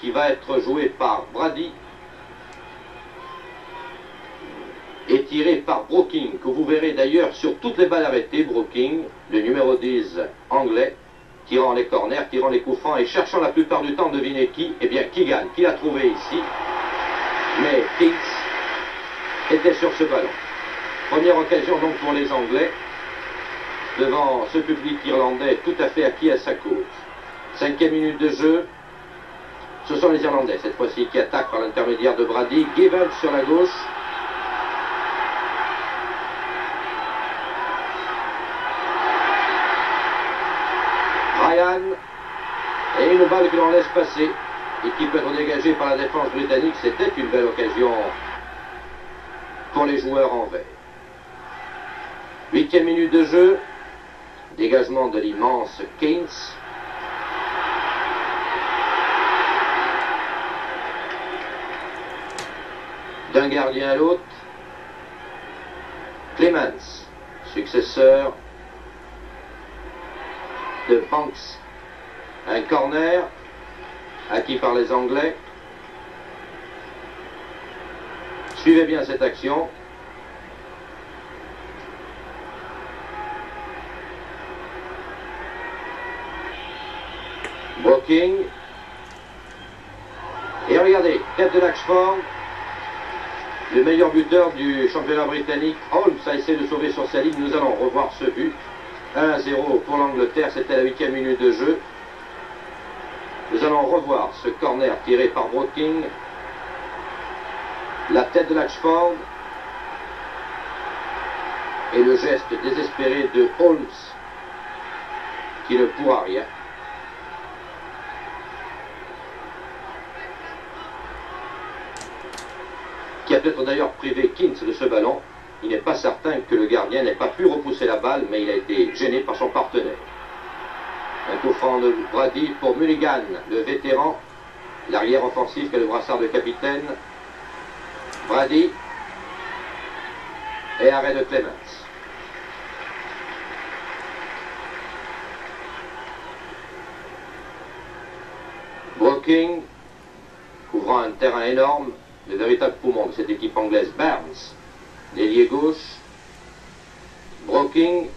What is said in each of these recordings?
qui va être joué par Brady et tiré par Brooking, que vous verrez d'ailleurs sur toutes les balles arrêtées. Brooking, le numéro 10 anglais, tirant les corners, tirant les coups francs et cherchant la plupart du temps, devinez qui? Eh bien, Keegan, qui l'a trouvé ici. Mais Kings était sur ce ballon. Première occasion donc pour les Anglais, devant ce public irlandais tout à fait acquis à sa cause. 5e minute de jeu. Ce sont les Irlandais, cette fois-ci, qui attaquent par l'intermédiaire de Brady. Gibbons sur la gauche. Ryan. Et une balle que l'on laisse passer et qui peut être dégagée par la défense britannique. C'était une belle occasion pour les joueurs en vert. 8e minute de jeu. Dégagement de l'immense Keynes. D'un gardien à l'autre. Clemens, successeur de Banks. Un corner acquis par les Anglais. Suivez bien cette action. Brooking. Et regardez, tête de l'Oxford. Le meilleur buteur du championnat britannique, Holmes, a essayé de sauver sur sa ligne. Nous allons revoir ce but. 1-0 pour l'Angleterre, c'était la 8e minute de jeu. Nous allons revoir ce corner tiré par Brooking. La tête de l'Oxford. Et le geste désespéré de Holmes, qui ne pourra rien. Qui a peut-être d'ailleurs privé Keynes de ce ballon. Il n'est pas certain que le gardien n'ait pas pu repousser la balle, mais il a été gêné par son partenaire. Un coup franc de Brady pour Mulligan, le vétéran, l'arrière offensif qui a le brassard de capitaine. Brady et arrêt de Clemens. Brooking, couvrant un terrain énorme, le véritable poumon de cette équipe anglaise. Burns, l'ailier gauche. Brooking,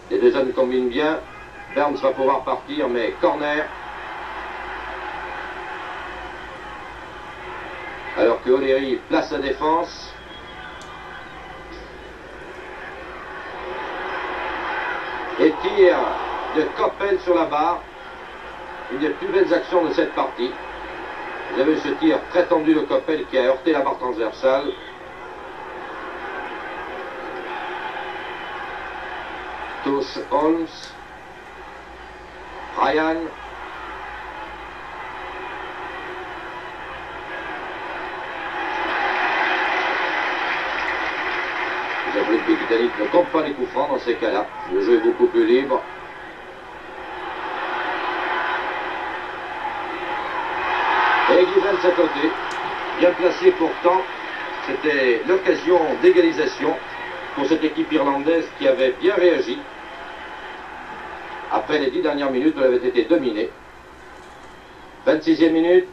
les deux hommes combinent bien. Burns va pouvoir partir, mais corner. Alors que O'Leary place sa défense. Et tir de Coppel sur la barre. Une des plus belles actions de cette partie. Vous avez ce tir très tendu de Coppel qui a heurté la barre transversale. Touche Holmes. Ryan. Les abrites britanniques ne comptent pas les coups francs dans ces cas-là. Le jeu est beaucoup plus libre. Et Gibbons à côté, bien placé pourtant, c'était l'occasion d'égalisation pour cette équipe irlandaise qui avait bien réagi. Après les 10 dernières minutes, elle avait été dominée. 26e minute.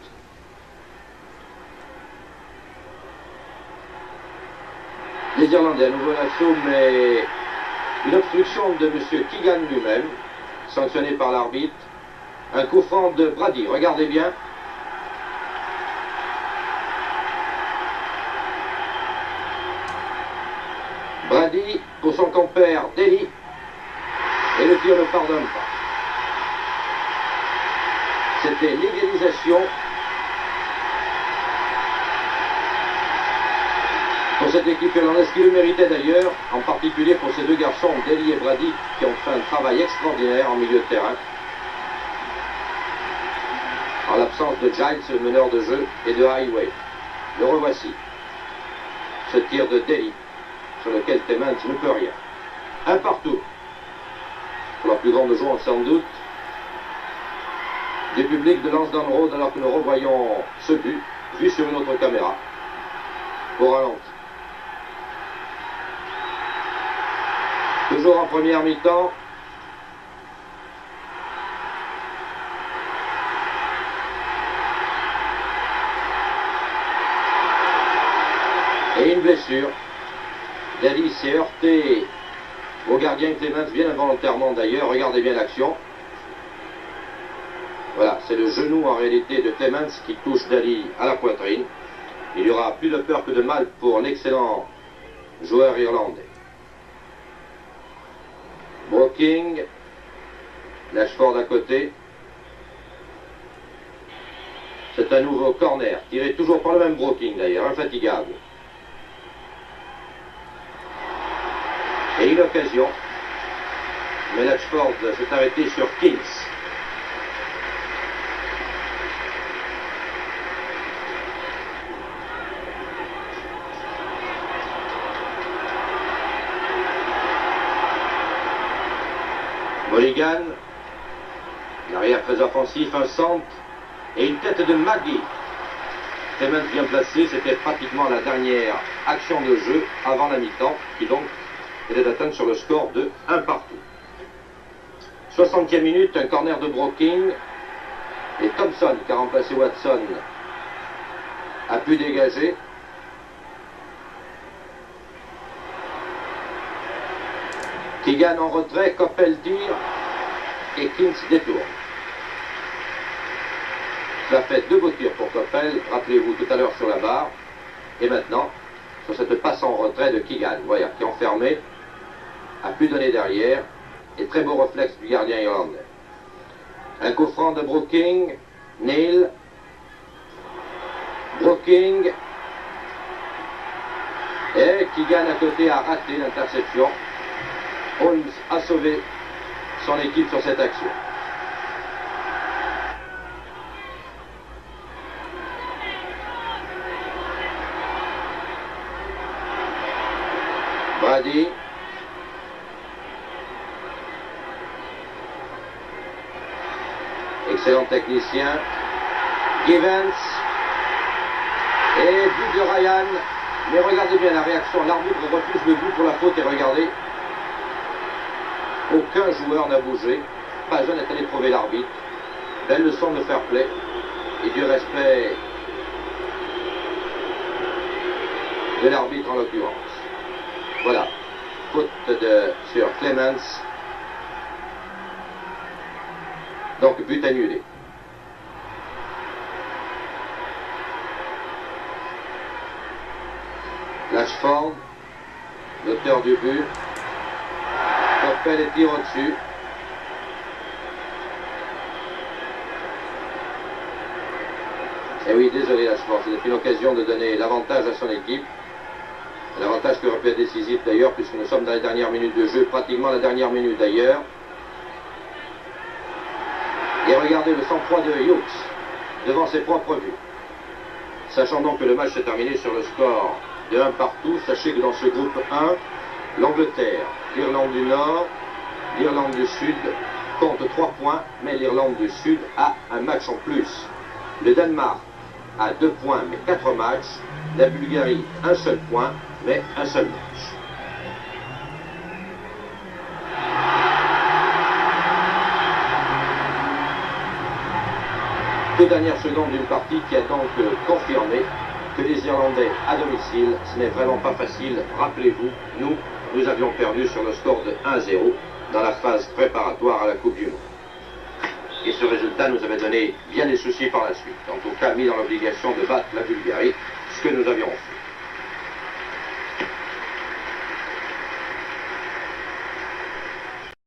Les Irlandais à nouveau l'assaut, mais une obstruction de M. Keegan lui-même, sanctionné par l'arbitre. Un coup franc de Brady, regardez bien. Brady pour son compère Daly. Et le tir ne pardonne pas. C'était l'égalisation pour cette équipe irlandaise qui le méritait d'ailleurs, en particulier pour ces deux garçons, Daly et Brady, qui ont fait un travail extraordinaire en milieu de terrain. En l'absence de Giles, le meneur de jeu, et de Highway. Le revoici. Ce tir de Daly, sur lequel Clemens ne peut rien. Un partout. Pour la plus grande joie sans doute du public de Lansdowne Road, alors que nous revoyons ce but, vu sur une autre caméra, au ralenti. Toujours en première mi-temps. une blessure. Daly s'est heurté au gardien Clemens, bien involontairement d'ailleurs. Regardez bien l'action. Voilà, c'est le genou en réalité de Clemens qui touche Daly à la poitrine. Il y aura plus de peur que de mal pour l'excellent joueur irlandais. Brooking, Lashford à côté. C'est un nouveau corner, tiré toujours par le même Brooking d'ailleurs, infatigable. Et une occasion. Mais Lashford s'est arrêté sur Kings. Mulligan, l'arrière très offensif, un centre et une tête de Maggie. Clemens bien placé, c'était pratiquement la dernière action de jeu avant la mi-temps, qui donc était atteinte sur le score de 1 partout. 60e minute, un corner de Brooking et Thompson, qui a remplacé Watson, a pu dégager. Keegan en retrait, Coppell tire et Kings détourne. Ça fait 2 beaux tirs pour Coppell, rappelez-vous tout à l'heure sur la barre. Et maintenant, sur cette passe en retrait de Keegan, voilà, qui est enfermé, a pu donner derrière, et très beau réflexe du gardien irlandais. Un coup franc de Brooking, Neil, Brooking, et Keegan à côté a raté l'interception. Holmes a sauvé son équipe sur cette action. Brady. Excellent technicien. Givens. Et but de Ryan. Mais regardez bien la réaction. L'arbitre refuse le but pour la faute et regardez. Aucun joueur n'a bougé. Pas un n'est allé trouver l'arbitre. Belle leçon de fair play et du respect de l'arbitre en l'occurrence. Voilà. Faute sur Clemens. Donc but annulé. Lashford, l'auteur du but. Coppell et tire au-dessus. Et oui, désolé Lashford, c'était une occasion de donner l'avantage à son équipe. L'avantage qui aurait pu être décisif d'ailleurs, puisque nous sommes dans les dernières minutes de jeu, pratiquement la dernière minute d'ailleurs. Et regardez le sang-froid de Hughes devant ses propres buts. Sachant donc que le match s'est terminé sur le score de 1 partout, sachez que dans ce groupe 1, l'Angleterre, l'Irlande du Nord, l'Irlande du Sud comptent 3 points, mais l'Irlande du Sud a un match en plus. Le Danemark a 2 points, mais 4 matchs. La Bulgarie, un seul point, mais un seul match. Les dernières secondes d'une partie qui a donc confirmé que les Irlandais à domicile, ce n'est vraiment pas facile. Rappelez-vous, nous avions perdu sur le score de 1-0 dans la phase préparatoire à la Coupe du Monde. Et ce résultat nous avait donné bien des soucis par la suite. En tout cas, mis dans l'obligation de battre la Bulgarie, ce que nous avions fait.